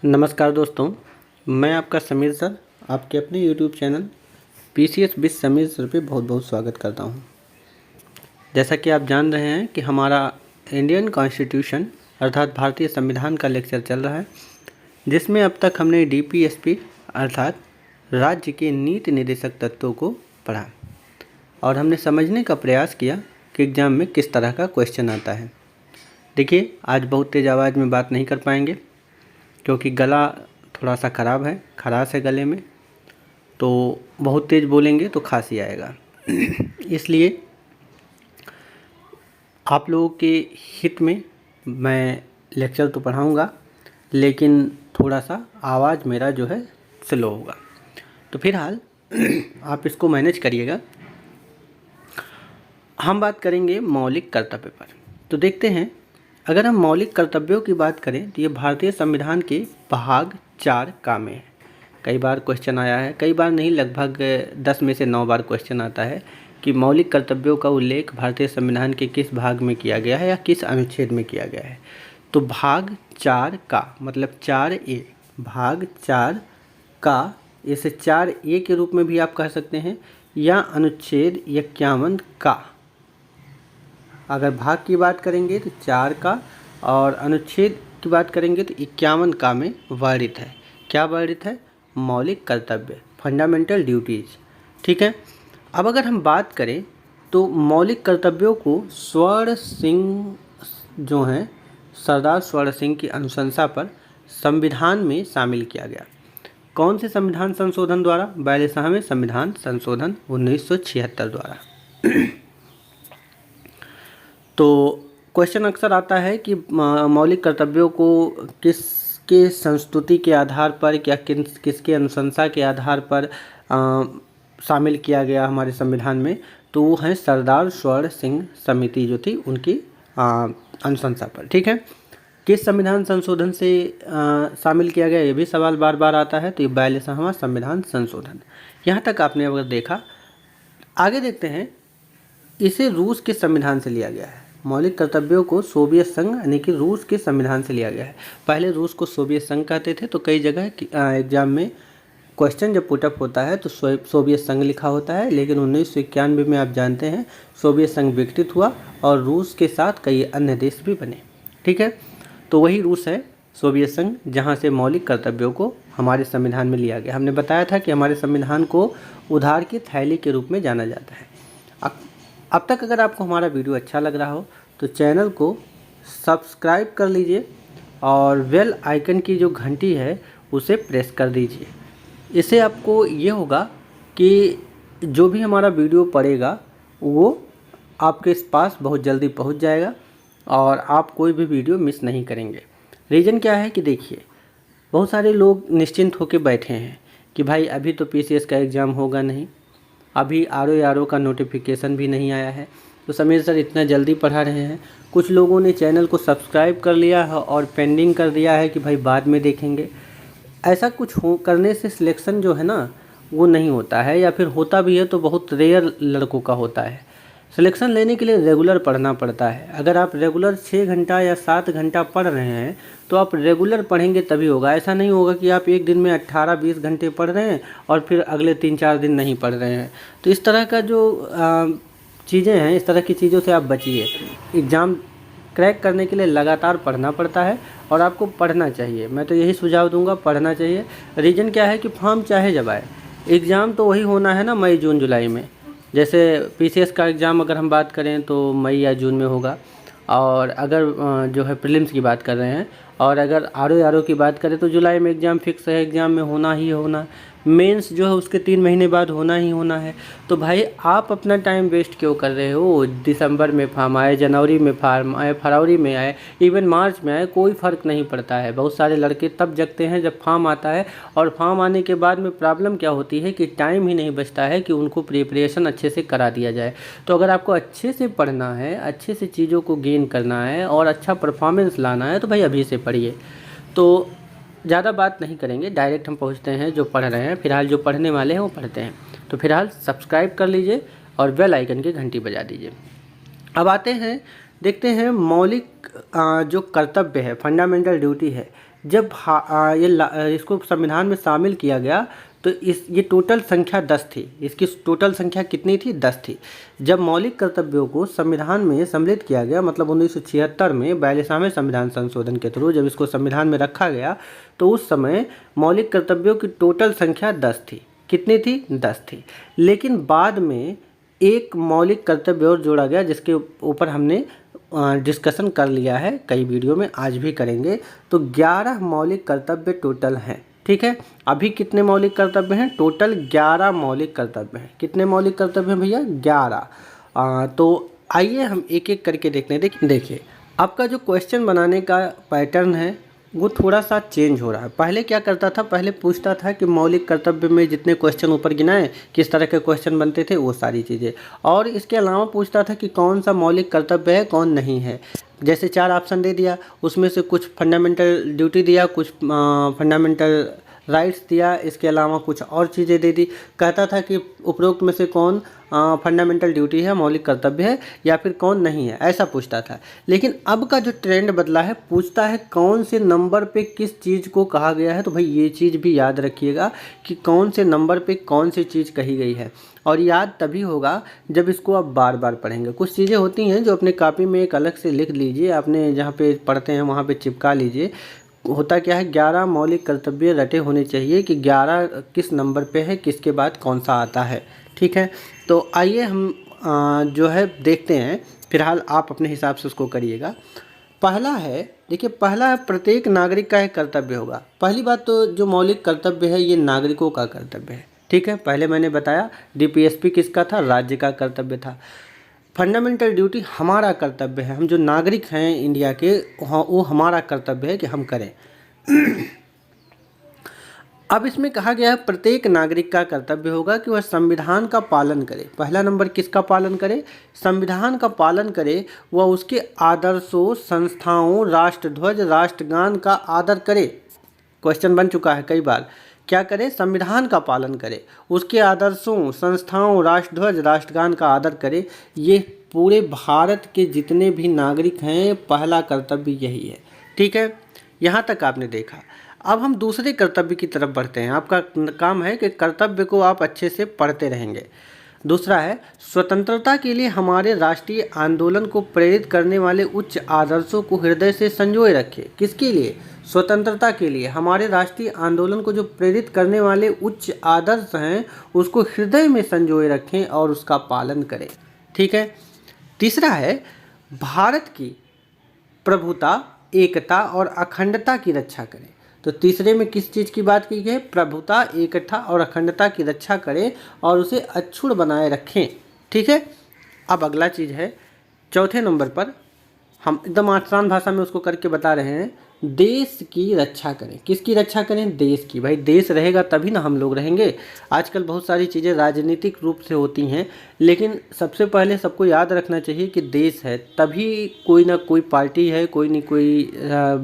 नमस्कार दोस्तों, मैं आपका समीर सर आपके अपने YouTube channel PCS with Sameer sir पे बहुत बहुत स्वागत करता हूं। जैसा कि आप जान रहे हैं कि हमारा इंडियन कॉन्स्टिट्यूशन अर्थात भारतीय संविधान का लेक्चर चल रहा है, जिसमें अब तक हमने DPSP अर्थात राज्य के नीति निर्देशक तत्वों को पढ़ा और हमने समझने का प्रयास किया कि एग्ज़ाम में किस तरह का क्वेश्चन आता है। देखिए, आज बहुत तेज़ आवाज़ में बात नहीं कर पाएंगे क्योंकि गला थोड़ा सा ख़राब है, खराश है गले में, तो बहुत तेज़ बोलेंगे तो खांसी आएगा। इसलिए आप लोगों के हित में मैं लेक्चर तो पढ़ाऊँगा, लेकिन थोड़ा सा आवाज़ मेरा जो है स्लो होगा। तो फिलहाल आप इसको मैनेज करिएगा। हम बात करेंगे मौलिक कर्तव्य पर। तो देखते हैं, अगर हम मौलिक कर्तव्यों की बात करें तो ये भारतीय संविधान के भाग 4 का में है। कई बार क्वेश्चन आया है, कई बार नहीं, लगभग 10 में से 9 बार क्वेश्चन आता है कि मौलिक कर्तव्यों का उल्लेख भारतीय संविधान के किस भाग में किया गया है या किस अनुच्छेद में किया गया है। तो भाग 4 का मतलब 4A, भाग 4 का, इसे 4A के रूप में भी आप कह सकते हैं या अनुच्छेद 51 का। अगर भाग की बात करेंगे तो 4 का और अनुच्छेद की बात करेंगे तो 51 का में वर्णित है। क्या वर्णित है? मौलिक कर्तव्य, फंडामेंटल ड्यूटीज़। ठीक है। अब अगर हम बात करें तो मौलिक कर्तव्यों को स्वर्ण सिंह जो हैं, सरदार स्वर्ण सिंह की अनुशंसा पर संविधान में शामिल किया गया। कौन से संविधान संशोधन द्वारा? 42वें संविधान संशोधन 1976 द्वारा। तो क्वेश्चन अक्सर आता है कि मौलिक कर्तव्यों को किसके संस्तुति के आधार पर या किसके अनुशंसा के आधार पर शामिल किया गया हमारे संविधान में। तो वो है सरदार स्वर्ण सिंह समिति जो थी, उनकी अनुशंसा पर। ठीक है। किस संविधान संशोधन से शामिल किया गया, ये भी सवाल बार बार आता है। तो ये 42वां संविधान संशोधन। यहाँ तक आपने अगर देखा। आगे देखते हैं, इसे रूस के संविधान से लिया गया है। मौलिक कर्तव्यों को सोवियत संघ यानी कि रूस के संविधान से लिया गया है। पहले रूस को सोवियत संघ कहते थे, तो कई जगह एग्जाम में क्वेश्चन जब पुटअप होता है तो सोवियत संघ लिखा होता है, लेकिन 1991 में आप जानते हैं सोवियत संघ विकसित हुआ और रूस के साथ कई अन्य देश भी बने। ठीक है। तो वही रूस है, सोवियत संघ, जहाँ से मौलिक कर्तव्यों को हमारे संविधान में लिया गया। हमने बताया था कि हमारे संविधान को उधार की थैली के रूप में जाना जाता है। अब तक अगर आपको हमारा वीडियो अच्छा लग रहा हो तो चैनल को सब्सक्राइब कर लीजिए और बेल आइकन की जो घंटी है उसे प्रेस कर दीजिए। इससे आपको ये होगा कि जो भी हमारा वीडियो पड़ेगा वो आपके पास बहुत जल्दी पहुंच जाएगा और आप कोई भी वीडियो मिस नहीं करेंगे। रीज़न क्या है कि देखिए, बहुत सारे लोग निश्चिंत होकर बैठे हैं कि भाई अभी तो PCS का एग्ज़ाम होगा नहीं, अभी RO का नोटिफिकेशन भी नहीं आया है, तो समीर सर इतना जल्दी पढ़ा रहे हैं। कुछ लोगों ने चैनल को सब्सक्राइब कर लिया है और पेंडिंग कर दिया है कि भाई बाद में देखेंगे। ऐसा कुछ करने से सिलेक्शन जो है ना वो नहीं होता है, या फिर होता भी है तो बहुत रेयर लड़कों का होता है। सिलेक्शन लेने के लिए रेगुलर पढ़ना पड़ता है। अगर आप रेगुलर 6 घंटा या 7 घंटा पढ़ रहे हैं तो आप रेगुलर पढ़ेंगे तभी होगा। ऐसा नहीं होगा कि आप एक दिन में 18-20 घंटे पढ़ रहे हैं और फिर अगले 3-4 दिन नहीं पढ़ रहे हैं। तो इस तरह का जो चीज़ें हैं, इस तरह की चीज़ों से आप बचिए। एग्ज़ाम क्रैक करने के लिए लगातार पढ़ना पड़ता है और आपको पढ़ना चाहिए। मैं तो यही सुझाव दूंगा, पढ़ना चाहिए। रीज़न क्या है कि फॉर्म चाहे जब आए, एग्ज़ाम तो वही होना है ना, मई जून जुलाई में। जैसे PCS का एग्ज़ाम अगर हम बात करें तो मई या जून में होगा, और अगर जो है प्रीलिम्स की बात कर रहे हैं, और अगर RO की बात करें तो जुलाई में एग्ज़ाम फिक्स है, एग्ज़ाम में होना ही होना। मेंस जो है उसके 3 महीने बाद होना ही होना है। तो भाई आप अपना टाइम वेस्ट क्यों कर रहे हो? दिसंबर में फॉर्म आए, जनवरी में फॉर्म आए, फरवरी में आए, इवन मार्च में आए, कोई फ़र्क नहीं पड़ता है। बहुत सारे लड़के तब जगते हैं जब फॉर्म आता है, और फॉर्म आने के बाद में प्रॉब्लम क्या होती है कि टाइम ही नहीं बचता है कि उनको प्रिपरेशन अच्छे से करा दिया जाए। तो अगर आपको अच्छे से पढ़ना है, अच्छे से चीज़ों को गेन करना है और अच्छा परफॉर्मेंस लाना है तो भाई अभी से पढ़िए। तो ज़्यादा बात नहीं करेंगे, डायरेक्ट हम पहुंचते हैं जो पढ़ रहे हैं। फिलहाल जो पढ़ने वाले हैं वो पढ़ते हैं। तो फिलहाल सब्सक्राइब कर लीजिए और बेल आइकन की घंटी बजा दीजिए। अब आते हैं, देखते हैं मौलिक जो कर्तव्य है, फंडामेंटल ड्यूटी है, जब इसको संविधान में शामिल किया गया तो ये टोटल संख्या 10 थी। इसकी टोटल संख्या कितनी थी? 10 थी। जब मौलिक कर्तव्यों को संविधान में सम्मिलित किया गया, मतलब 1976 में 42वें संविधान संशोधन के थ्रू जब इसको संविधान में रखा गया, तो उस समय मौलिक कर्तव्यों की टोटल संख्या 10 थी। कितनी थी? 10 थी। लेकिन बाद में एक मौलिक कर्तव्य और जोड़ा गया, जिसके ऊपर हमने डिस्कशन कर लिया है कई वीडियो में, आज भी करेंगे। तो 11 मौलिक कर्तव्य टोटल हैं। ठीक है, अभी कितने मौलिक कर्तव्य हैं? टोटल 11 मौलिक कर्तव्य हैं। कितने मौलिक कर्तव्य हैं भैया? 11। तो आइए हम एक एक करके देखते हैं। देखिए, आपका जो क्वेश्चन बनाने का पैटर्न है वो थोड़ा सा चेंज हो रहा है। पहले क्या करता था? पहले पूछता था कि मौलिक कर्तव्य में जितने क्वेश्चन ऊपर गिनाए किस तरह के क्वेश्चन बनते थे, वो सारी चीज़ें। और इसके अलावा पूछता था कि कौन सा मौलिक कर्तव्य है, कौन नहीं है। जैसे 4 ऑप्शन दे दिया, उसमें से कुछ फंडामेंटल ड्यूटी दिया, कुछ फंडामेंटल राइट्स दिया, इसके अलावा कुछ और चीज़ें दे दी। कहता था कि उपरोक्त में से कौन फंडामेंटल ड्यूटी है, मौलिक कर्तव्य है, या फिर कौन नहीं है, ऐसा पूछता था। लेकिन अब का जो ट्रेंड बदला है, पूछता है कौन से नंबर पे किस चीज़ को कहा गया है। तो भाई ये चीज़ भी याद रखिएगा कि कौन से नंबर पे कौन सी चीज़ कही गई है, और याद तभी होगा जब इसको आप बार बार पढ़ेंगे। कुछ चीज़ें होती हैं जो अपने कॉपी में एक अलग से लिख लीजिए, आपने जहाँ पे पढ़ते हैं वहाँ पे चिपका लीजिए। होता क्या है, 11 मौलिक कर्तव्य रटे होने चाहिए कि 11 किस नंबर पे है, किसके बाद कौन सा आता है। ठीक है, तो आइए हम जो है देखते हैं। फिलहाल आप अपने हिसाब से उसको करिएगा। पहला है, देखिए पहला है प्रत्येक नागरिक का एक कर्तव्य होगा। पहली बात तो जो मौलिक कर्तव्य है ये नागरिकों का कर्तव्य है। ठीक है, पहले मैंने बताया डीपीएसपी किसका था? राज्य का कर्तव्य था। फंडामेंटल ड्यूटी हमारा कर्तव्य है, हम जो नागरिक हैं इंडिया के, वो हमारा कर्तव्य है कि हम करें। अब इसमें कहा गया है प्रत्येक नागरिक का कर्तव्य होगा कि वह संविधान का पालन करे। पहला नंबर किसका पालन करे? संविधान का पालन करे, वह उसके आदर्शों, संस्थाओं, राष्ट्रध्वज, राष्ट्रगान का आदर करे। क्वेश्चन बन चुका है कई बार। क्या करे? संविधान का पालन करे, उसके आदर्शों, संस्थाओं, राष्ट्रध्वज, राष्ट्रगान का आदर करे। ये पूरे भारत के जितने भी नागरिक हैं पहला कर्तव्य यही है। ठीक है, यहाँ तक आपने देखा। अब हम दूसरे कर्तव्य की तरफ बढ़ते हैं। आपका काम है कि कर्तव्य को आप अच्छे से पढ़ते रहेंगे। दूसरा है स्वतंत्रता के लिए हमारे राष्ट्रीय आंदोलन को प्रेरित करने वाले उच्च आदर्शों को हृदय से संजोए रखें। किसके लिए? स्वतंत्रता के लिए हमारे राष्ट्रीय आंदोलन को जो प्रेरित करने वाले उच्च आदर्श हैं उसको हृदय में संजोए रखें और उसका पालन करें। ठीक है। तीसरा है भारत की प्रभुता, एकता और अखंडता की रक्षा करें। तो तीसरे में किस चीज़ की बात की गई है? प्रभुता, एकता और अखंडता की रक्षा करें और उसे अक्षुण्ण बनाए रखें। ठीक है। अब अगला चीज़ है चौथे नंबर पर, हम एकदम आसान भाषा में उसको करके बता रहे हैं, देश की रक्षा करें। किसकी रक्षा करें? देश की। भाई देश रहेगा तभी ना हम लोग रहेंगे। आजकल बहुत सारी चीज़ें राजनीतिक रूप से होती हैं, लेकिन सबसे पहले सबको याद रखना चाहिए कि देश है तभी कोई ना कोई पार्टी है, कोई ना कोई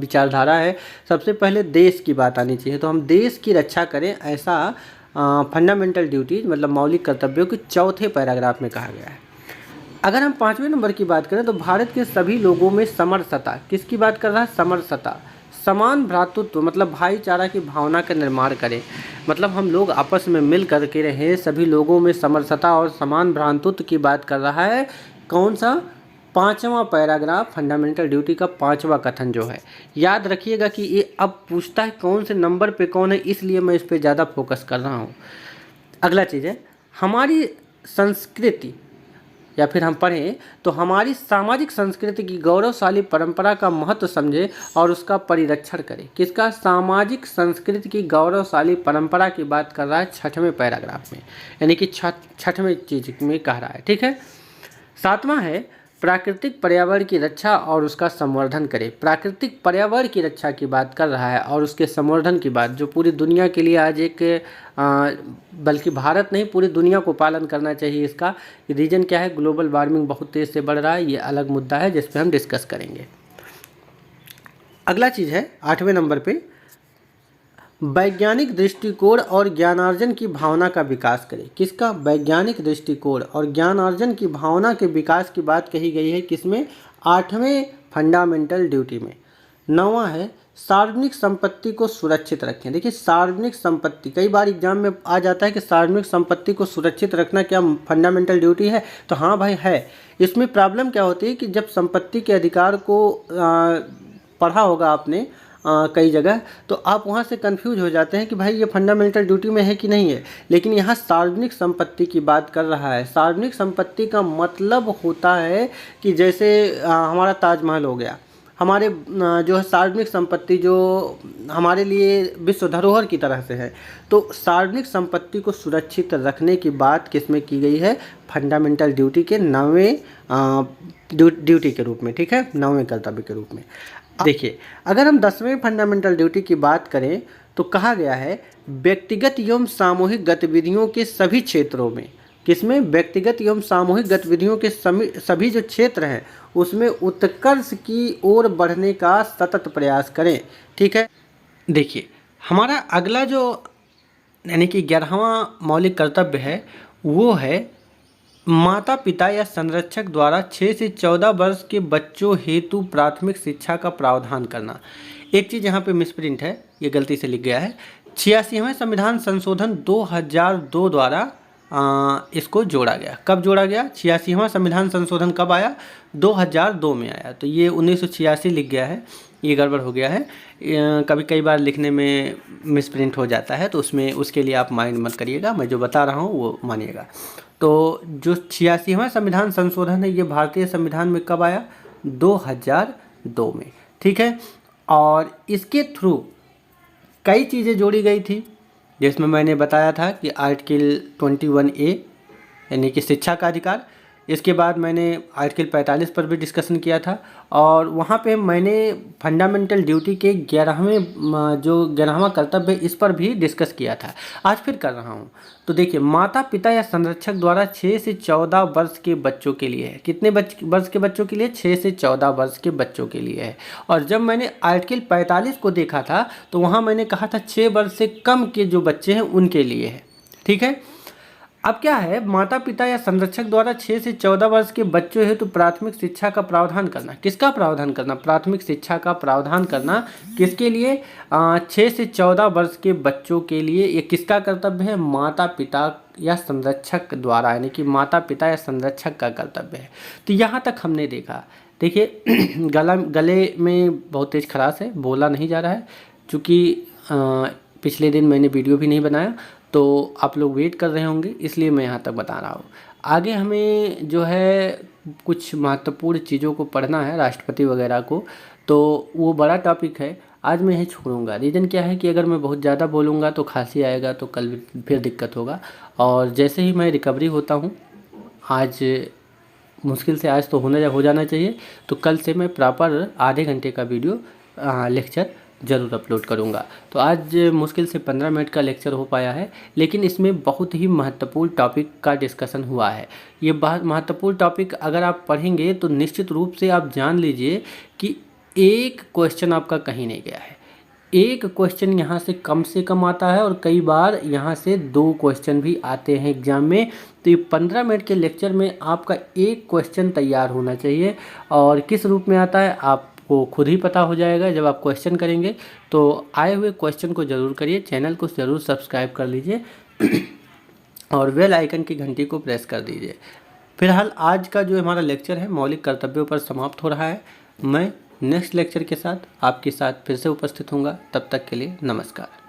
विचारधारा है। सबसे पहले देश की बात आनी चाहिए। तो हम देश की रक्षा करें, ऐसा फंडामेंटल ड्यूटीज मतलब मौलिक कर्तव्यों के चौथे पैराग्राफ में कहा गया है। अगर हम पाँचवें नंबर की बात करें तो भारत के सभी लोगों में समरसता। किसकी बात कर रहा है? समरसता। समान भ्रातृत्व मतलब भाईचारा की भावना का निर्माण करें। मतलब हम लोग आपस में मिल करके रहें, सभी लोगों में समरसता और समान भ्रातृत्व की बात कर रहा है। कौन सा? पाँचवा पैराग्राफ, फंडामेंटल ड्यूटी का पाँचवा कथन जो है। याद रखिएगा कि ये अब पूछता है कौन से नंबर पे कौन है, इसलिए मैं इस पर ज़्यादा फोकस कर रहा हूँ। अगला चीज़ है हमारी संस्कृति, या फिर हम पढ़ें तो हमारी सामाजिक संस्कृति की गौरवशाली परंपरा का महत्व समझे और उसका परिरक्षण करें। किसका? सामाजिक संस्कृति की गौरवशाली परंपरा की बात कर रहा है छठवें पैराग्राफ में, यानी कि छठवें चीज में कह रहा है। ठीक है। सातवां है प्राकृतिक पर्यावरण की रक्षा और उसका संवर्धन करें। प्राकृतिक पर्यावरण की रक्षा की बात कर रहा है और उसके संवर्धन की बात, जो पूरी दुनिया के लिए आज एक बल्कि भारत नहीं पूरी दुनिया को पालन करना चाहिए। इसका रीज़न क्या है? ग्लोबल वार्मिंग बहुत तेज़ से बढ़ रहा है। ये अलग मुद्दा है जिस पे हम डिस्कस करेंगे। अगला चीज़ है आठवें नंबर पे, वैज्ञानिक दृष्टिकोण और ज्ञानार्जन की भावना का विकास करें। किसका? वैज्ञानिक दृष्टिकोण और ज्ञानार्जन की भावना के विकास की बात कही गई है। किसमें? आठवें फंडामेंटल ड्यूटी में। नौवां है सार्वजनिक संपत्ति को सुरक्षित रखें। देखिए सार्वजनिक संपत्ति, कई बार एग्जाम में आ जाता है कि सार्वजनिक संपत्ति को सुरक्षित रखना क्या फंडामेंटल ड्यूटी है, तो हाँ भाई है। इसमें प्रॉब्लम क्या होती है कि जब संपत्ति के अधिकार को पढ़ा होगा आपने कई जगह, तो आप वहाँ से कंफ्यूज हो जाते हैं कि भाई ये फंडामेंटल ड्यूटी में है कि नहीं है। लेकिन यहाँ सार्वजनिक संपत्ति की बात कर रहा है। सार्वजनिक संपत्ति का मतलब होता है कि जैसे हमारा ताजमहल हो गया, हमारे जो है सार्वजनिक संपत्ति जो हमारे लिए विश्व धरोहर की तरह से है। तो सार्वजनिक संपत्ति को सुरक्षित रखने की बात किसमें की गई है, फंडामेंटल ड्यूटी के 9वें ड्यूटी के रूप में, ठीक है, 9वें कर्तव्य के रूप में। देखिए अगर हम 10वें फंडामेंटल ड्यूटी की बात करें तो कहा गया है व्यक्तिगत एवं सामूहिक गतिविधियों के सभी क्षेत्रों में, किसमें, व्यक्तिगत एवं सामूहिक गतिविधियों के सभी जो क्षेत्र हैं उसमें उत्कर्ष की ओर बढ़ने का सतत प्रयास करें, ठीक है। देखिए हमारा अगला जो यानी कि 11वां मौलिक कर्तव्य है वो है माता पिता या संरक्षक द्वारा 6 से 14 वर्ष के बच्चों हेतु प्राथमिक शिक्षा का प्रावधान करना। एक चीज़ यहाँ पे मिसप्रिंट है, ये गलती से लिख गया है। 86वें संविधान संशोधन 2002 द्वारा इसको जोड़ा गया। कब जोड़ा गया, 86वां संविधान संशोधन कब आया, 2002 में आया। तो ये 1986 लिख गया है, ये गड़बड़ हो गया है। कभी कई बार लिखने में मिसप्रिंट हो जाता है, तो उसमें उसके लिए आप माइंड मत करिएगा, मैं जो बता रहा हूँ वो मानिएगा। तो जो 86वां संविधान संशोधन है ये भारतीय संविधान में कब आया, 2002 में, ठीक है। और इसके थ्रू कई चीज़ें जोड़ी गई थी, जिसमें मैंने बताया था कि आर्टिकल 21A यानी कि शिक्षा का अधिकार। इसके बाद मैंने आर्टिकल 45 पर भी डिस्कशन किया था, और वहाँ पे मैंने फंडामेंटल ड्यूटी के 11वां कर्तव्य इस पर भी डिस्कस किया था। आज फिर कर रहा हूँ। तो देखिए माता पिता या संरक्षक द्वारा 6 से 14 वर्ष के बच्चों के लिए है। कितने वर्ष के बच्चों के लिए, 6 से 14 वर्ष के बच्चों के लिए है। और जब मैंने आर्टिकल 45 को देखा था तो वहाँ मैंने कहा था 6 वर्ष से कम के जो बच्चे हैं उनके लिए है, ठीक है। अब क्या है, माता पिता या संरक्षक द्वारा 6 से 14 वर्ष के बच्चों हेतु तो प्राथमिक शिक्षा का प्रावधान करना। किसका प्रावधान करना, प्राथमिक शिक्षा का प्रावधान करना किसके लिए, 6 से 14 वर्ष के बच्चों के लिए। ये किसका कर्तव्य है, माता पिता या संरक्षक द्वारा, यानी कि माता पिता या संरक्षक का कर्तव्य है। तो यहाँ तक हमने देखा। देखिए गले में बहुत तेज़ खराश है, बोला नहीं जा रहा है, चूँकि पिछले दिन मैंने वीडियो भी नहीं बनाया तो आप लोग वेट कर रहे होंगे, इसलिए मैं यहाँ तक बता रहा हूँ। आगे हमें जो है कुछ महत्वपूर्ण चीज़ों को पढ़ना है, राष्ट्रपति वगैरह को, तो वो बड़ा टॉपिक है, आज मैं यही छोड़ूंगा। रीज़न क्या है कि अगर मैं बहुत ज़्यादा बोलूँगा तो खांसी आएगा, तो कल फिर दिक्कत होगा। और जैसे ही मैं रिकवरी होता हूँ, आज मुश्किल से आज तो हो जाना चाहिए, तो कल से मैं प्रॉपर आधे घंटे का वीडियो लेक्चर ज़रूर अपलोड करूँगा। तो आज मुश्किल से 15 मिनट का लेक्चर हो पाया है, लेकिन इसमें बहुत ही महत्वपूर्ण टॉपिक का डिस्कशन हुआ है। ये बहुत महत्वपूर्ण टॉपिक अगर आप पढ़ेंगे तो निश्चित रूप से आप जान लीजिए कि एक क्वेश्चन आपका कहीं नहीं गया है। एक क्वेश्चन यहाँ से कम आता है, और कई बार यहाँ से 2 क्वेश्चन भी आते हैं एग्ज़ाम में। तो ये 15 मिनट के लेक्चर में आपका एक क्वेश्चन तैयार होना चाहिए, और किस रूप में आता है आपको खुद ही पता हो जाएगा जब आप क्वेश्चन करेंगे। तो आए हुए क्वेश्चन को ज़रूर करिए, चैनल को ज़रूर सब्सक्राइब कर लीजिए और बेल आइकन की घंटी को प्रेस कर दीजिए। फिलहाल आज का जो हमारा लेक्चर है मौलिक कर्तव्यों पर समाप्त हो रहा है। मैं नेक्स्ट लेक्चर के साथ आपके साथ फिर से उपस्थित होऊंगा। तब तक के लिए नमस्कार।